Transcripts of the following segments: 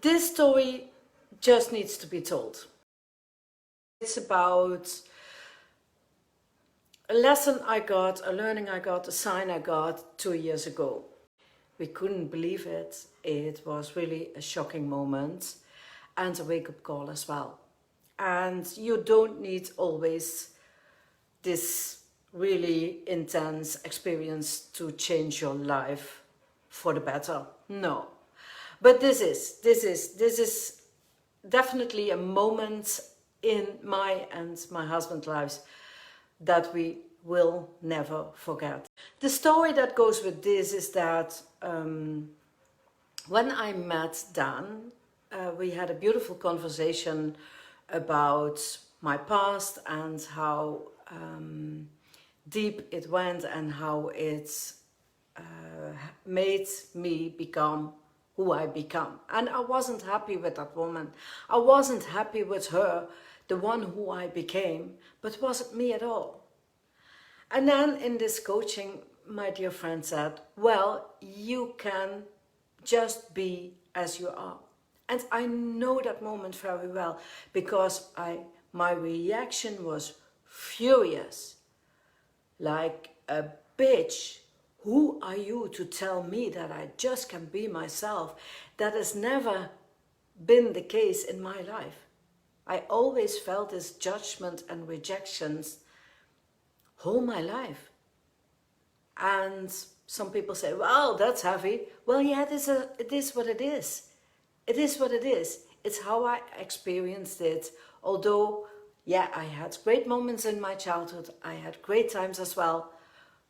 this story just needs to be told. It's about a lesson I got, a learning I got, a sign I got 2 years ago. We couldn't believe it. It was really a shocking moment and a wake-up call as well. And you don't need always this really intense experience to change your life for the better. No. But this is definitely a moment in my and my husband's lives that we will never forget. The story that goes with this is that when I met Dan, we had a beautiful conversation about my past and how deep it went and how it made me become who I become. And I wasn't happy with that woman. I wasn't happy with her, the one who I became, but it wasn't me at all. And then in this coaching, my dear friend said, well, you can just be as you are. And I know that moment very well, because my reaction was furious, like a bitch. Who are you to tell me that I just can be myself? That has never been the case in my life. I always felt this judgment and rejections all my life. And some people say, well, that's heavy. Well, yeah, it is what it is. It is what it is. It's how I experienced it. Although, yeah, I had great moments in my childhood. I had great times as well.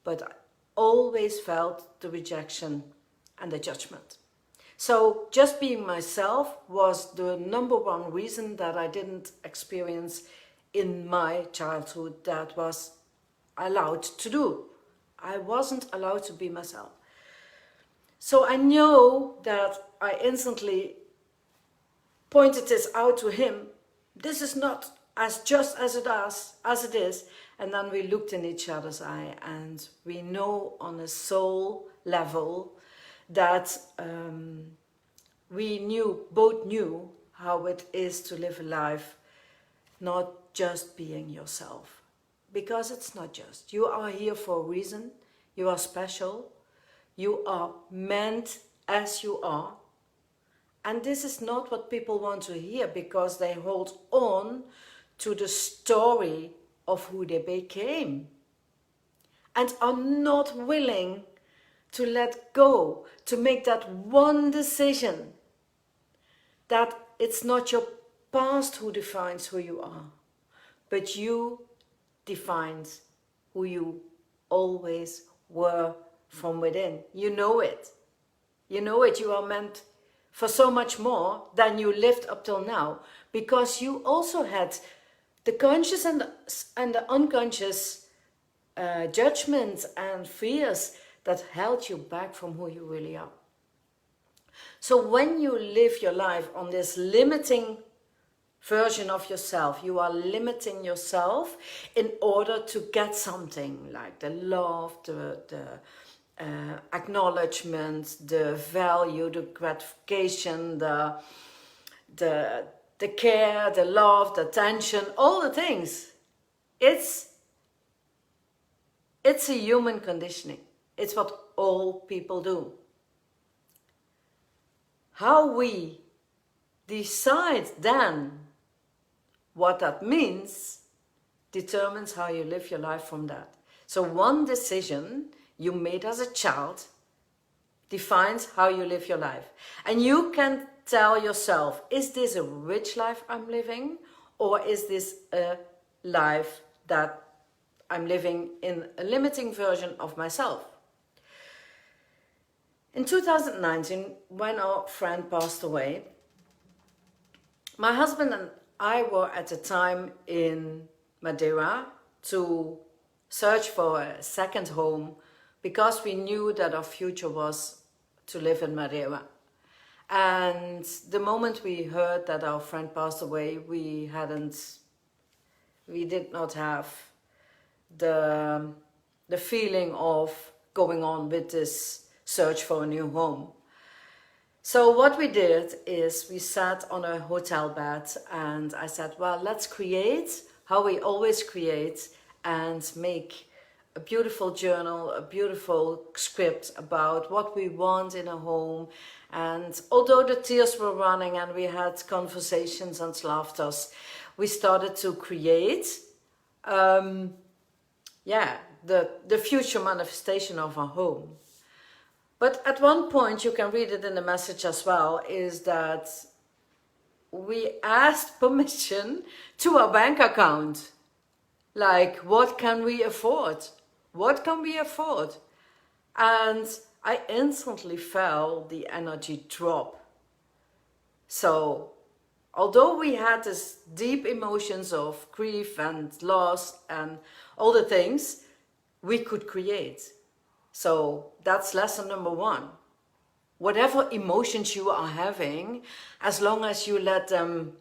But I always felt the rejection and the judgment. So just being myself was the #1 reason that I didn't experience in my childhood that was allowed to do. I wasn't allowed to be myself. So I know that I instantly pointed this out to him. This is not as just as it is. And then we looked in each other's eye, and we know on a soul level that we both knew how it is to live a life not just being yourself. Because it's not just. You are here for a reason. You are special. You are meant as you are. And this is not what people want to hear, because they hold on to the story of who they became and are not willing to let go, to make that one decision that it's not your past who defines who you are, but you defines who you always were from within. You know it. You know it. You are meant for so much more than you lived up till now, because you also had the conscious and the unconscious judgments and fears that held you back from who you really are. So when you live your life on this limiting version of yourself, you are limiting yourself in order to get something like the love, the acknowledgement, the value, the gratification, the care, the love, the attention, all the things. It's a human conditioning. It's what all people do. How we decide then what that means determines how you live your life from that. So one decision you made as a child defines how you live your life. And you can tell yourself, is this a rich life I'm living, or is this a life that I'm living in a limiting version of myself? In 2019, when our friend passed away, my husband and I were at the time in Madeira to search for a second home, because we knew that our future was to live in Madeira. And the moment we heard that our friend passed away, we did not have the feeling of going on with this search for a new home. So what we did is we sat on a hotel bed and I said, well, let's create how we always create and make a beautiful journal, a beautiful script about what we want in a home. And although the tears were running and we had conversations and laughters, we started to create the future manifestation of our home. But at one point, you can read it in the message as well, is that we asked permission to our bank account. Like, what can we afford? What can we afford? And I instantly felt the energy drop. So, although we had this deep emotions of grief and loss and all the things, we could create. So that's lesson number one. Whatever emotions you are having, as long as you let them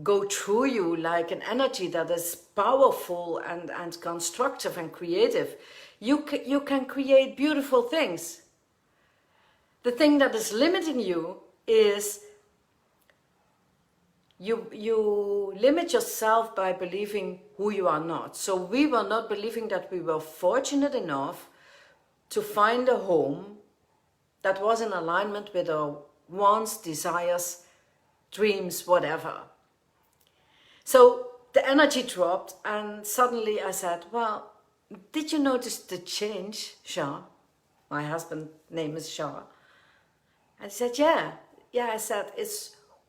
go through you like an energy that is powerful and constructive and creative, you can create beautiful things. The thing that is limiting you is you limit yourself by believing who you are not. So we were not believing that we were fortunate enough to find a home that was in alignment with our wants, desires, dreams, whatever. So the energy dropped and suddenly I said, well, did you notice the change, Shah? My husband's name is Shah. And he said, yeah. I said,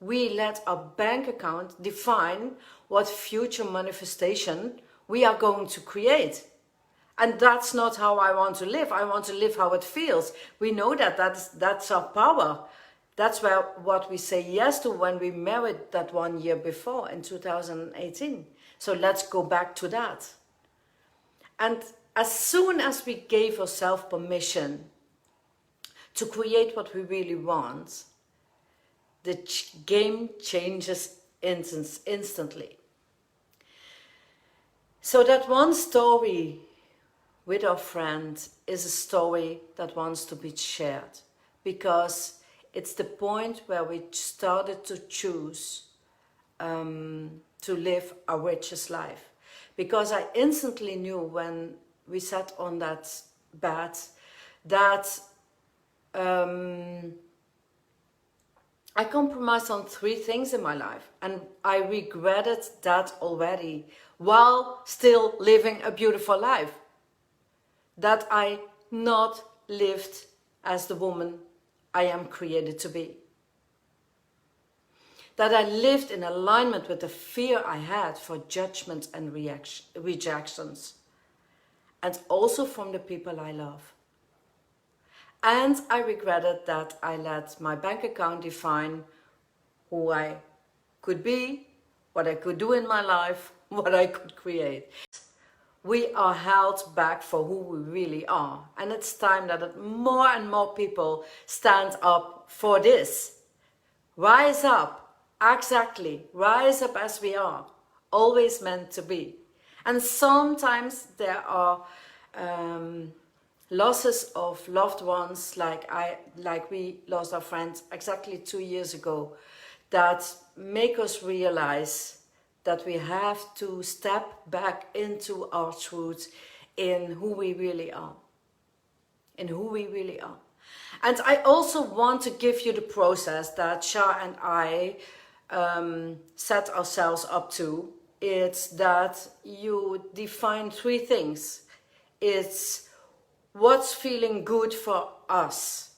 we let our bank account define what future manifestation we are going to create. And that's not how I want to live. I want to live how it feels. We know that's our power. That's what we say yes to when we married that 1 year before in 2018. So let's go back to that. And as soon as we gave ourselves permission to create what we really want, the game changes instantly. So that one story with our friend is a story that wants to be shared, because it's the point where we started to choose to live our richest life. Because I instantly knew when we sat on that bed that I compromised on 3 things in my life, and I regretted that already while still living a beautiful life. That I not lived as the woman I am created to be. That I lived in alignment with the fear I had for judgment and rejections. And also from the people I love. And I regretted that I let my bank account define who I could be, what I could do in my life, what I could create. We are held back for who we really are. And it's time that more and more people stand up for this. Rise up, exactly, rise up as we are, always meant to be. And sometimes there are losses of loved ones, like we lost our friend exactly 2 years ago, that make us realize that we have to step back into our truth in who we really are. In who we really are. And I also want to give you the process that Shah and I set ourselves up to. It's that you define 3 things. It's what's feeling good for us.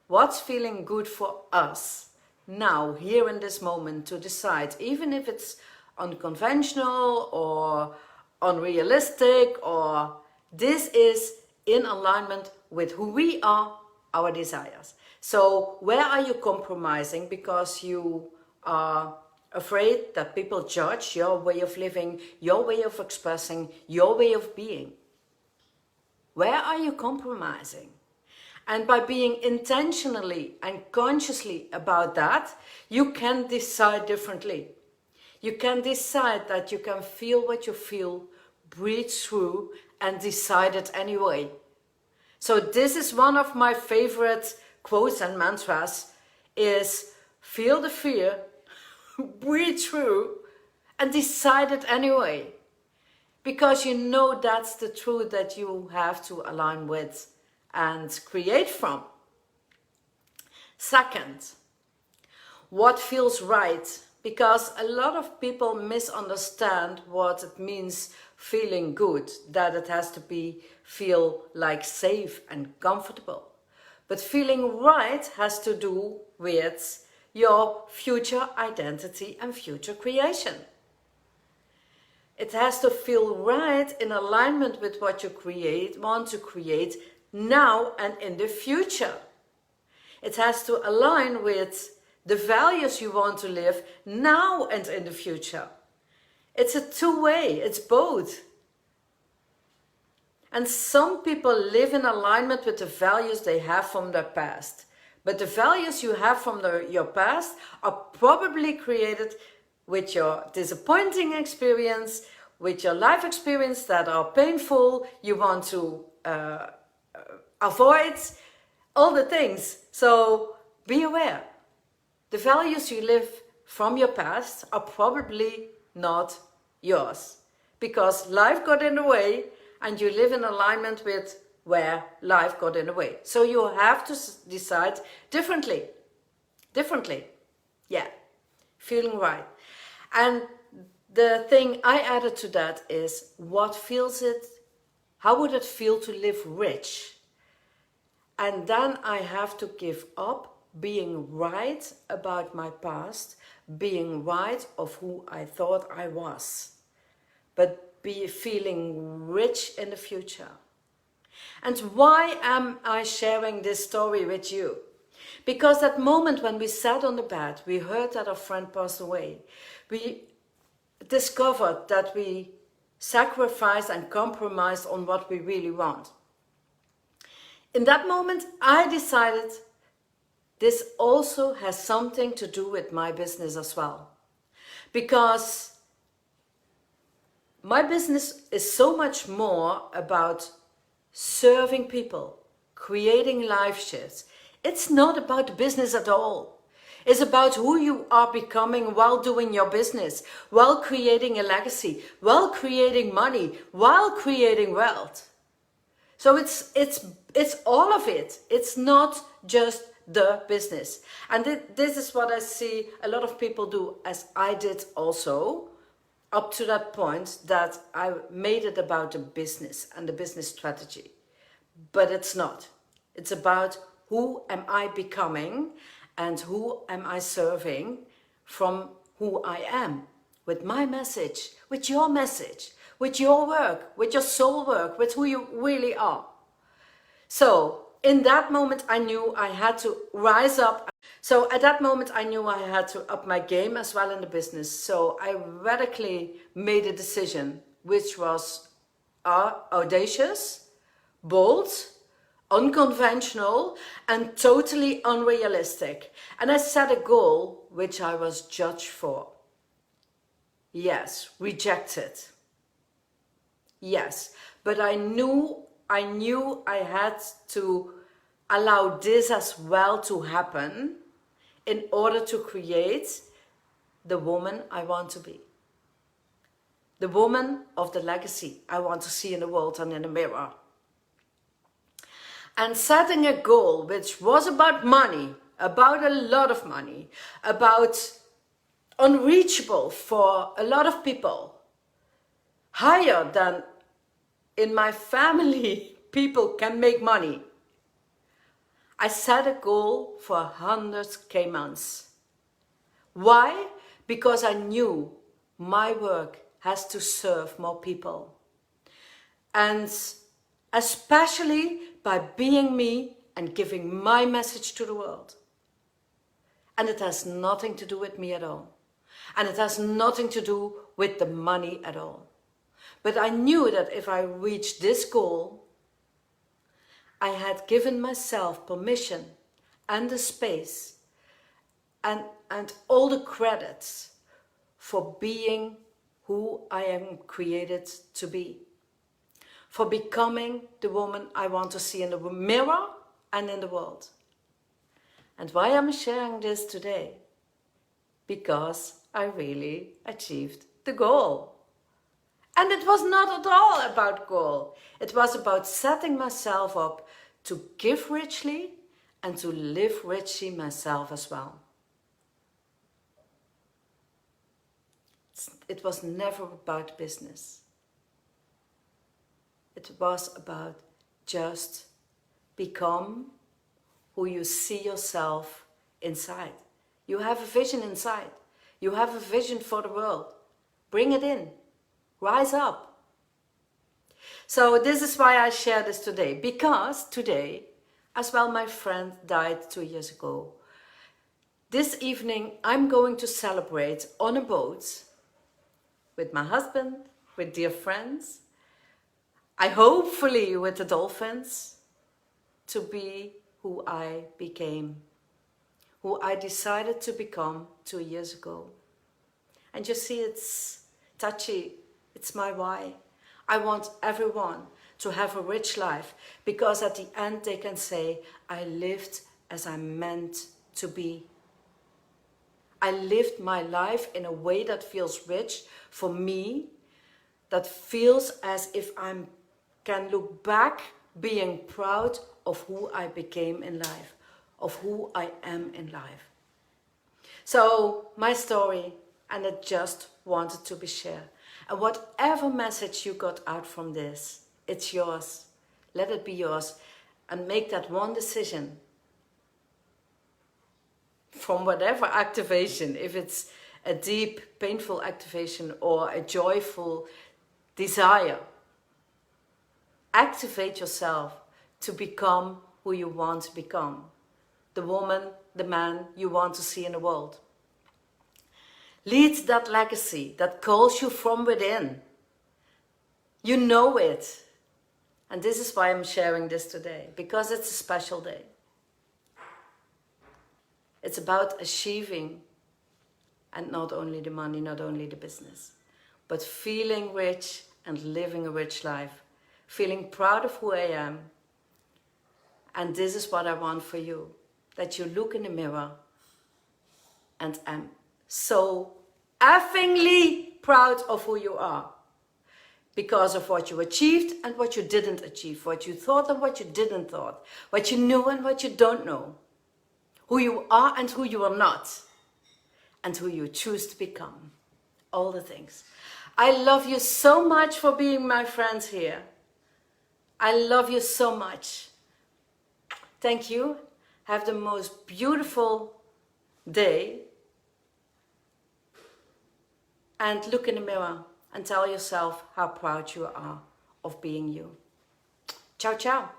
What's feeling good for us now, here in this moment, to decide, even if it's unconventional or unrealistic, or this is in alignment with who we are, our desires. So where are you compromising because you are afraid that people judge your way of living, your way of expressing, your way of being? Where are you compromising? And by being intentionally and consciously about that, you can decide differently. You can decide that you can feel what you feel, breathe through, and decide it anyway. So this is one of my favorite quotes and mantras, is feel the fear, breathe through, and decide it anyway. Because you know that's the truth that you have to align with and create from. Second, what feels right? Because a lot of people misunderstand what it means feeling good, that it has to feel like safe and comfortable. But feeling right has to do with your future identity and future creation. It has to feel right in alignment with what you want to create now and in the future. It has to align with the values you want to live now and in the future. It's a two-way, it's both. And some people live in alignment with the values they have from their past. But the values you have from your past are probably created with your disappointing experience, with your life experience that are painful, you want to avoid, all the things. So be aware. The values you live from your past are probably not yours, because life got in the way and you live in alignment with where life got in the way. So you have to decide differently. Yeah, feeling right. And the thing I added to that is, how would it feel to live rich? And then I have to give up being right about my past, being right of who I thought I was, but be feeling rich in the future. And why am I sharing this story with you? Because that moment when we sat on the bed, we heard that our friend passed away, we discovered that we sacrificed and compromised on what we really want. In that moment, I decided this also has something to do with my business as well. Because my business is so much more about serving people, creating life shifts. It's not about the business at all. It's about who you are becoming while doing your business, while creating a legacy, while creating money, while creating wealth. So it's all of it. It's not just the business. And this is what I see a lot of people do, as I did also, up to that point that I made it about the business and the business strategy. But it's not. It's about who am I becoming and who am I serving from who I am, with my message, with your message, with your work, with your soul work, with who you really are. So in that moment, I knew I had to rise up. So at that moment, I knew I had to up my game as well in the business. So I radically made a decision, which was audacious, bold, unconventional, and totally unrealistic. And I set a goal which I was judged for. Yes, rejected. Yes, but I knew I had to allow this as well to happen in order to create the woman I want to be. The woman of the legacy I want to see in the world and in the mirror. And setting a goal which was about money, about a lot of money, about unreachable for a lot of people, higher than in my family people can make money. I set a goal for 100K months. Why? Because I knew my work has to serve more people. And especially by being me and giving my message to the world. And it has nothing to do with me at all. And it has nothing to do with the money at all. But I knew that if I reached this goal, I had given myself permission and the space and all the credits for being who I am created to be. For becoming the woman I want to see in the mirror and in the world. And why am I sharing this today? Because I really achieved the goal. And it was not at all about goal. It was about setting myself up to give richly and to live richly myself as well. It was never about business. It was about just become who you see yourself inside. You have a vision inside. You have a vision for the world. Bring it in. Rise up. So this is why I share this today. Because today, as well, my friend died 2 years ago. This evening, I'm going to celebrate on a boat with my husband, with dear friends. I hopefully with the dolphins, to be who I became, who I decided to become 2 years ago. And you see, it's touchy, it's my why. I want everyone to have a rich life, because at the end they can say, I lived as I meant to be. I lived my life in a way that feels rich for me, that feels as if I can look back being proud of who I became in life, of who I am in life. So my story, and I just wanted to be shared. And whatever message you got out from this, it's yours. Let it be yours, and make that one decision from whatever activation, if it's a deep, painful activation or a joyful desire. Activate yourself to become who you want to become. The woman, the man you want to see in the world. Lead that legacy that calls you from within. You know it. And this is why I'm sharing this today, because it's a special day. It's about achieving, and not only the money, not only the business, but feeling rich and living a rich life, feeling proud of who I am. And this is what I want for you, that you look in the mirror and am so effingly proud of who you are, because of what you achieved and what you didn't achieve, what you thought and what you didn't thought, what you knew and what you don't know, who you are and who you are not, and who you choose to become. All the things. I love you so much for being my friends here. I love you so much. Thank you. Have the most beautiful day. And look in the mirror and tell yourself how proud you are of being you. Ciao, ciao.